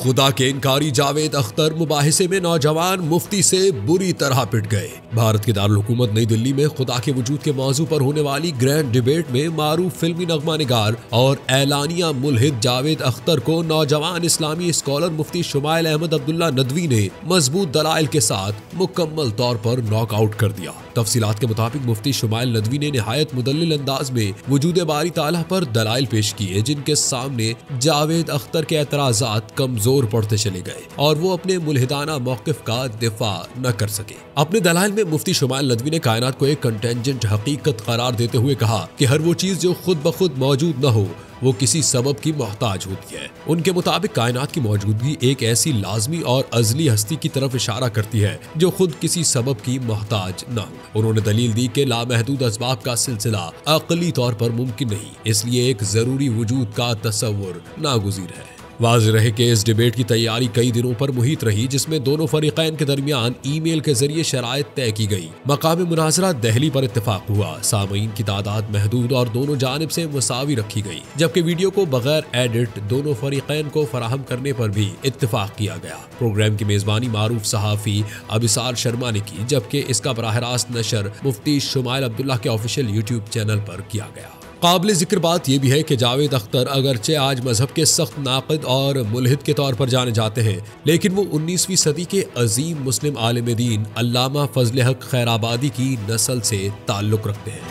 खुदा के इनकारी जावेद अख्तर मुबाहिसे में नौजवान मुफ्ती से बुरी तरह पिट गए। भारत के दारुल हुकूमत नई दिल्ली में खुदा के वजूद के मौजू पर होने वाली ग्रैंड डिबेट में मारूफ फिल्मी नगमा निगार और एलानिया मुल्हिद जावेद अख्तर को नौजवान इस्लामी स्कॉलर मुफ्ती शुमाइल अहमद अब्दुल्ला नदवी ने मजबूत दलाइल के साथ मुकम्मल तौर पर नॉकआउट कर दिया। तफसीलात के मुताबिक मुफ्ती शुमाइल नदवी ने निहायत मुदल्लिल अंदाज में वजूद बारी ताला पर दलाइल पेश किए, जिनके सामने जावेद अख्तर के एतराजात कमजोर पड़ते चले गए और वो अपने मुल्हिदाना मौकिफ का दिफा न कर सके। अपने दलाइल में मुफ्ती शुमाइल नदवी ने कायनात को एक कंटेंजेंट हकीकत करार देते हुए कहा कि हर वो चीज जो खुद ब खुद मौजूद न हो वो किसी सबब की मोहताज होती है। उनके मुताबिक कायनात की मौजूदगी एक ऐसी लाजमी और अजली हस्ती की तरफ इशारा करती है जो खुद किसी सबब की मोहताज न हो। उन्होंने दलील दी कि लामहदूद असबाब का सिलसिला अक़ली तौर पर मुमकिन नहीं, इसलिए एक जरूरी वजूद का तसव्वुर नागुज़ीर है। वाज़ेह रहे कि इस डिबेट की तैयारी कई दिनों पर मुहित रही, जिसमें दोनों फरीक़ैन के दरमियान ईमेल के जरिए शराइत तय की गई। मकाम मुनाज़रा दिल्ली पर इत्तेफाक हुआ। सामीन की तादाद महदूद और दोनों जानिब से मुसावी रखी गई, जबकि वीडियो को बगैर एडिट दोनों फरीक़ैन को फराहम करने पर भी इत्तेफाक किया गया। प्रोग्राम की मेजबानी मारूफ सहाफ़ी अबिसार शर्मा ने की, जबकि इसका बराह रास्त नशर मुफ्ती शुमाइल अब्दुल्ला के ऑफिशियल यूट्यूब चैनल पर किया गया। काबिल जिक्र बात यह भी है कि जावेद अख्तर अगरचे आज मजहब के सख्त नाक़िद और मुल्हिद के तौर पर जाने जाते हैं, लेकिन वो 19वीं सदी के अजीम मुस्लिम आलिम दीन अल्लामा फजल हक खैराबादी की नस्ल से ताल्लुक़ रखते हैं।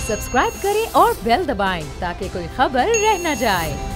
सब्सक्राइब करें और बेल दबाएं ताकि कोई खबर रह न जाए।